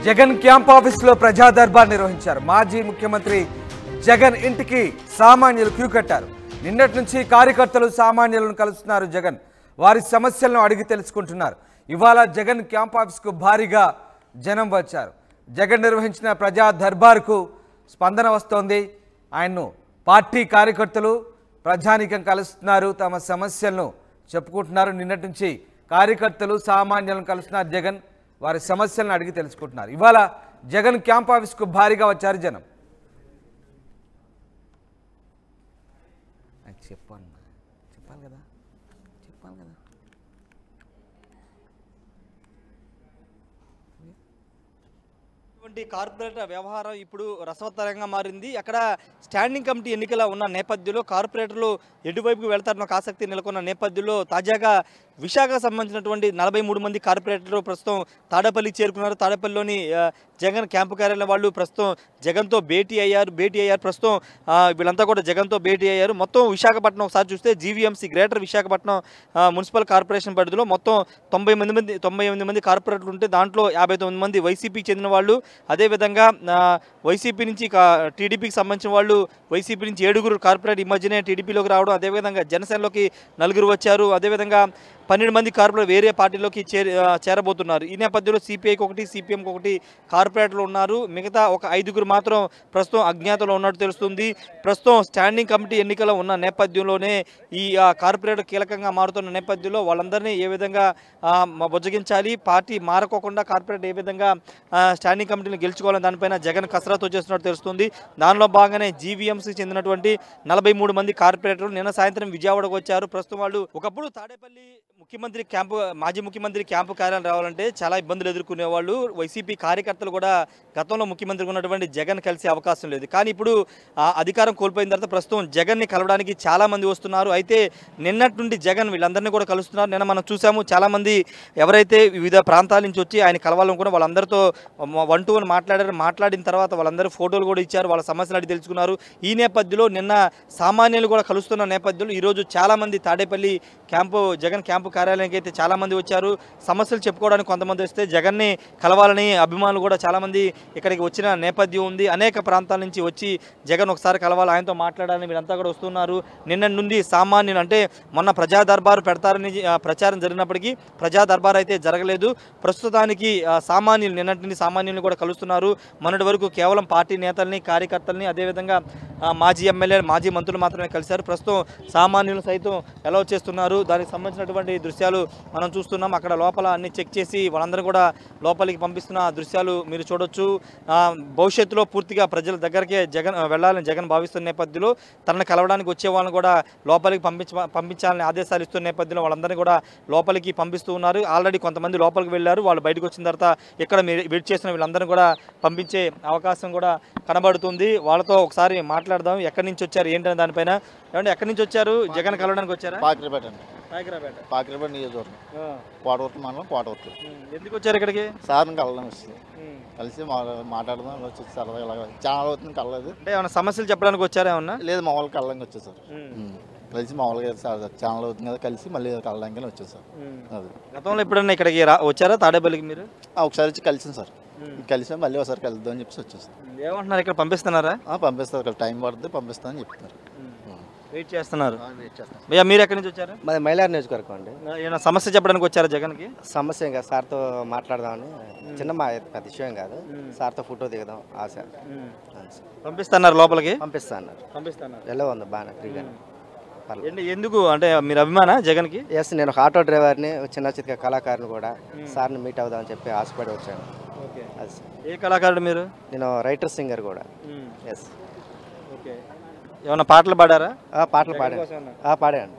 Jagan camp ఆఫీసులో ప్రజా దర్బార్ నిర్వహించారు. మాజీ ముఖ్యమంత్రి జగన్ ఇంటికి సామాన్యులు క్యూ కట్టారు. నిన్నటి నుంచి కార్యకర్తలు సామాన్యులను కలుస్తున్నారు. జగన్ వారి సమస్యలను అడిగి తెలుసుకుంటున్నారు. ఇవాళ జగన్ క్యాంప్ ఆఫీస్కు భారీగా జనం వచ్చారు. జగన్ నిర్వహించిన ప్రజా దర్బార్కు స్పందన వస్తోంది. ఆయన్ను పార్టీ కార్యకర్తలు ప్రజానీకం కలుస్తున్నారు. తమ సమస్యలను చెప్పుకుంటున్నారు. నిన్నటి నుంచి కార్యకర్తలు సామాన్యులను కలుస్తున్నారు. జగన్ వారి సమస్యలను అడిగి తెలుసుకుంటున్నారు. ఇవాళ జగన్ క్యాంప్ ఆఫీస్కు భారీగా వచ్చారు జనం. చెప్పాలి కదా. కార్పొరేట్ వ్యవహారం ఇప్పుడు రసవత్తరంగా మారింది. అక్కడ స్టాండింగ్ కమిటీ ఎన్నికల ఉన్న నేపథ్యంలో కార్పొరేటర్లు ఎటువైపుకు వెళ్తారన్న ఆసక్తి నెలకొన్న నేపథ్యంలో తాజాగా విశాఖకు సంబంధించినటువంటి 43 మంది కార్పొరేటర్లు ప్రస్తుతం తాడేపల్లి చేరుకున్నారు. తాడేపల్లిలోని జగన్ క్యాంపు కార్యాలయం వాళ్ళు ప్రస్తుతం జగన్తో భేటీ అయ్యారు. ప్రస్తుతం వీళ్ళంతా కూడా జగన్తో భేటీ అయ్యారు. మొత్తం విశాఖపట్నం ఒకసారి చూస్తే GVMC greater Visakhapatnam municipal corporation పరిధిలో మొత్తం 98 మంది కార్పొరేటర్లు ఉంటే దాంట్లో 59 మంది వైసీపీకి చెందిన వాళ్ళు, అదేవిధంగా వైసీపీ నుంచి టీడీపీకి సంబంధించిన వాళ్ళు, వైసీపీ నుంచి 7 కార్పొరేట్ ఈ మధ్యనే టీడీపీలోకి రావడం, అదేవిధంగా జనసేనలోకి 4 వచ్చారు, అదేవిధంగా 12 మంది కార్పొరేట్ వేరే పార్టీలోకి చేరబోతున్నారు. ఈ నేపథ్యంలో సిపిఐకి 1, సిపిఎంకి 1 కార్పొరేటర్లు ఉన్నారు. మిగతా ఒక 5 మాత్రం ప్రస్తుతం అజ్ఞాతంలో ఉన్నట్టు తెలుస్తుంది. ప్రస్తుతం స్టాండింగ్ కమిటీ ఎన్నికలు ఉన్న నేపథ్యంలోనే ఈ కార్పొరేటర్ కీలకంగా మారుతున్న నేపథ్యంలో వాళ్ళందరినీ ఏ విధంగా బుజ్జగించాలి, పార్టీ మారకోకుండా కార్పొరేట్ ఏ విధంగా స్టాండింగ్ కమిటీని గెలుచుకోవాలని దానిపైన జగన్ కసరత్తు చేస్తున్నట్టు తెలుస్తుంది. దానిలో భాగంగానే జీవీఎంసీకి చెందినటువంటి 43 మంది కార్పొరేటర్లు నిన్న సాయంత్రం విజయవాడకు వచ్చారు. ప్రస్తుతం వాళ్ళు ఒకప్పుడు తాడేపల్లి మాజీ ముఖ్యమంత్రి క్యాంపు కార్యాలయం రావాలంటే చాలా ఇబ్బందులు ఎదుర్కొనేవాళ్ళు. వైసీపీ కార్యకర్తలు కూడా గతంలో ముఖ్యమంత్రిగా ఉన్నటువంటి జగన్ కలిసే అవకాశం లేదు. కానీ ఇప్పుడు అధికారం కోల్పోయిన తర్వాత ప్రస్తుతం జగన్ని కలవడానికి చాలా మంది వస్తున్నారు. అయితే నిన్నటి నుండి జగన్ వీళ్ళందరినీ కూడా కలుస్తున్నారు. నిన్న మనం చూసాము, చాలామంది ఎవరైతే వివిధ ప్రాంతాల నుంచి వచ్చి ఆయన కలవాలనుకున్న వాళ్ళందరితో 1-to-1 మాట్లాడిన తర్వాత వాళ్ళందరూ ఫోటోలు కూడా ఇచ్చారు, వాళ్ళ సమస్యలు అడిగి తెలుసుకున్నారు. ఈ నేపథ్యంలో నిన్న సామాన్యులు కూడా కలుస్తున్న నేపథ్యంలో ఈరోజు చాలామంది తాడేపల్లి జగన్ క్యాంపు కార్యాలయానికి అయితే చాలామంది వచ్చారు. సమస్యలు చెప్పుకోవడానికి కొంతమంది వస్తే జగన్ని కలవాలని అభిమానులు కూడా చాలామంది ఇక్కడికి వచ్చిన నేపథ్యం ఉంది. అనేక ప్రాంతాల నుంచి వచ్చి జగన్ ఒకసారి కలవాలి, ఆయనతో మాట్లాడాలని వీళ్ళంతా కూడా వస్తున్నారు. నిన్న నుండి సామాన్యులు అంటే మొన్న ప్రజా దర్బారు పెడతారని ప్రచారం జరిగినప్పటికీ ప్రజా దర్బారు అయితే జరగలేదు. ప్రస్తుతానికి నిన్నటి నుండి సామాన్యులను కూడా కలుస్తున్నారు. మొన్నటి వరకు కేవలం పార్టీ నేతల్ని, కార్యకర్తల్ని, అదేవిధంగా మాజీ ఎమ్మెల్యే, మాజీ మంత్రులు మాత్రమే కలిశారు. ప్రస్తుతం సామాన్యులు సైతం ఎలా చేస్తున్నారు దానికి సంబంధించినటువంటి దృశ్యాలు మనం చూస్తున్నాం. అక్కడ లోపల అన్ని చెక్ చేసి వాళ్ళందరూ కూడా లోపలికి పంపిస్తున్న దృశ్యాలు మీరు చూడొచ్చు. భవిష్యత్తులో పూర్తిగా ప్రజల దగ్గరికే జగన్ వెళ్ళాలని జగన్ భావిస్తున్న నేపథ్యంలో తనను కలవడానికి వచ్చే వాళ్ళని కూడా లోపలికి పంపించాలని ఆదేశాలు ఇస్తున్న నేపథ్యంలో వాళ్ళందరినీ కూడా లోపలికి పంపిస్తూ ఉన్నారు. ఆల్రెడీ కొంతమంది లోపలికి వెళ్ళారు. వాళ్ళు బయటకు వచ్చిన తర్వాత ఇక్కడ వెయిట్ చేసిన వీళ్ళందరినీ కూడా పంపించే అవకాశం కూడా కనబడుతుంది. వాళ్ళతో ఒకసారి మాట్లాడదాం. ఎక్కడి నుంచి వచ్చారు ఏంటనే దానిపైన. ఏమంటే ఎక్కడి నుంచి వచ్చారు? జగన్ కలవడానికి వచ్చారా? పాకిరేపేట నియోజకవర్గం, కోటవర్తి మండలం, కోటవర్తి. ఎందుకు వచ్చారు ఇక్కడికి? సార్ని కలవడం వస్తుంది, కలిసి మాట్లాడదాం వచ్చి సరదాగా ఇలాగ చాలా అవుతుంది కలలేదు. అంటే ఏమన్నా సమస్యలు చెప్పడానికి వచ్చారా? ఏమన్నా లేదు, మా వాళ్ళకి కలడానికి వచ్చేసారు. కలిసి మామూలుగా ఛానల్ అవుతుంది కదా, కలిసి మళ్ళీ కలడానికి వచ్చేసారు. అది గతంలో ఎప్పుడన్నా ఇక్కడికి వచ్చారా తాడేపల్లికి మీరు? ఒకసారి వచ్చి కలిసింది సార్, కలిసి మళ్ళీ ఒకసారి కలుద్దాం అని చెప్పేసి వచ్చేసారు. ఏమంటున్నారు, ఇక్కడ పంపిస్తున్నారా? పంపిస్తారు, టైం పడుతుంది, పంపిస్తామని చెప్తున్నారు. వెయిట్ చేస్తున్నారు. భయ్యా మీరు ఎక్కడి నుంచి వచ్చారు? మాది మైలార్ నియోజకవర్గం అండి. ఏమైనా సమస్య చెప్పడానికి వచ్చారా జగన్కి? సమస్య ఇంకా సార్తో మాట్లాడదామని, చిన్న పెద్ద విషయం కాదు, సార్తో ఫోటో దిగదాం ఆశ. పంపిస్తున్నారు లోపలికి? పంపిస్తున్నారు. ఎలా ఉంది బాగా ఫ్రీగా? ఎందుకు అంటే మీరు అభిమాన జగన్కి? ఎస్, నేను ఒక ఆటో డ్రైవర్ని, చిన్న చిన్న కళాకారుని కూడా. సార్ని మీట్ అవుదామని చెప్పి ఆశపడి వచ్చాను. ఏ కళాకారుడు మీరు? నేను రైటర్, సింగర్ కూడా. ఎస్. ఏమన్నా పాటలు పాడారా? పాటలు పాడాను.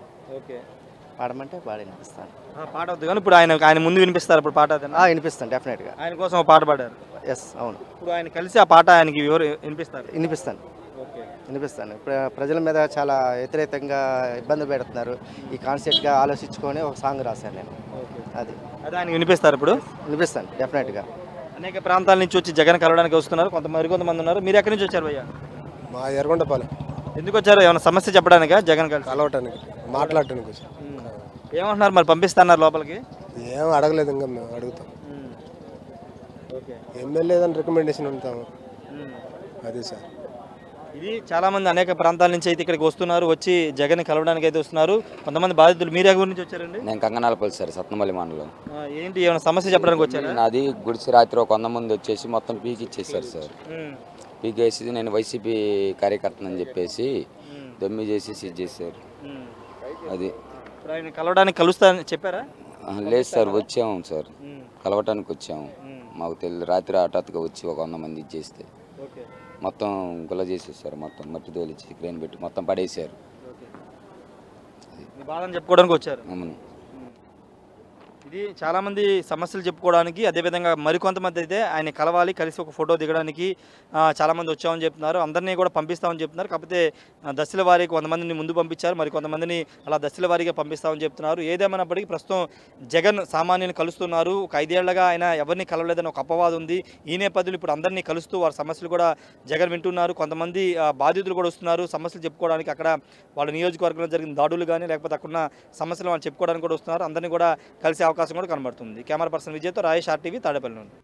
పాడమంటే పాడి వినిపిస్తాను. పాట వద్దు కానీ ఇప్పుడు ఆయన ముందు వినిపిస్తారు. ఇప్పుడు పాట వినిపిస్తాను డెఫినెట్గా. ఆయన కోసం పాట పాడారు? ఎస్, అవును. ఇప్పుడు ఆయన కలిసి ఆ పాట ఆయనకి వినిపిస్తాను. ఇప్పుడు ప్రజల మీద చాలా వ్యతిరేకంగా ఇబ్బంది పెడుతున్నారు. ఈ కాన్సెప్ట్గా ఆలోచించుకొని ఒక సాంగ్ రాశాను నేను. అది ఆయనకి వినిపిస్తారు? ఇప్పుడు వినిపిస్తాను డెఫినెట్గా. అనేక ప్రాంతాల నుంచి వచ్చి జగన్ కలవడానికి వస్తున్నారు, కొంతమంది ఉన్నారు. మీరు ఎక్కడి నుంచి వచ్చారు భయ్యా? మా ఎర్రగొండపాలెం. ఎందుకు వచ్చారు? ఏమైనా సమస్య చెప్పడానికా? జగన్ కలవటానికి, మాట్లాడటానికి. ఏమంటున్నారు మరి? పంపిస్తున్నారు లోపలికి? ఏం అడగలేదు, ఇంకా మేము అడుగుతాం. ఎమ్మెల్యే ఏదైనా రికమెండేషన్ ఉంటాము అదే సార్. ఇది చాలామంది అనేక ప్రాంతాల నుంచి అయితే ఇక్కడికి వస్తున్నారు, వచ్చి జగన్ కలవడానికి అయితే వస్తున్నారు. కొంతమంది బాధితులు మీరు ఎవరి నుంచి వచ్చారండి? నేను కంగనాలపల్లి సార్, సత్నమల్లి మండలం. ఏంటి ఏమైనా సమస్య చెప్పడానికి వచ్చారు? నాది గుడిసి రాత్రి ఒక 100 మంది వచ్చేసి మొత్తం పీకి ఇచ్చేసారు సార్. పీకేసి నేను వైసీపీ కార్యకర్తనని చెప్పేసి దమ్మి చేసి సీజ్ చేశారు. అది ఆయన కలవడానికి కలుస్తా చెప్పారా? లేదు సార్, వచ్చాము సార్, కలవటానికి వచ్చాము. మాకు తెలియదు, రాత్రి హఠాత్తుగా వచ్చి ఒక 100 మంది ఇచ్చేస్తే మొత్తం గుల్ల చేసేసారు. మొత్తం మట్టి తోలిచ్చి క్రేన్ పెట్టి మొత్తం పడేసారు. బాధని చెప్పుకోవడానికి వచ్చారు. అవును. ఇది చాలామంది సమస్యలు చెప్పుకోవడానికి, అదేవిధంగా మరికొంతమంది అయితే ఆయన కలవాలి, కలిసి ఒక ఫోటో దిగడానికి చాలామంది వచ్చామని చెప్తున్నారు. అందరినీ కూడా పంపిస్తామని చెప్తున్నారు. కాకపోతే దశల వారీకి 100 మందిని ముందు పంపించారు, మరి కొంతమందిని అలా దశల వారీగా పంపిస్తామని చెప్తున్నారు. ఏదేమైనప్పటికీ ప్రస్తుతం జగన్ సామాన్యుని కలుస్తున్నారు. ఒక 5 ఏళ్లుగా ఆయన ఎవరిని కలవలేదని ఒక అపవాదం ఉంది. ఈ నేపథ్యంలో ఇప్పుడు అందరినీ కలుస్తూ వారి సమస్యలు కూడా జగన్ వింటున్నారు. కొంతమంది బాధితులు కూడా వస్తున్నారు సమస్యలు చెప్పుకోవడానికి. అక్కడ వాళ్ళ నియోజకవర్గంలో జరిగిన దాడులు కానీ లేకపోతే అక్కడున్న సమస్యలు వాళ్ళు చెప్పుకోవడానికి కూడా వస్తున్నారు. అందరినీ కూడా కలిసే అవకాశం కూడా కనబడుతుంది. Camera person విజయ్తో Rayesh RTV Tadepalli నుండి.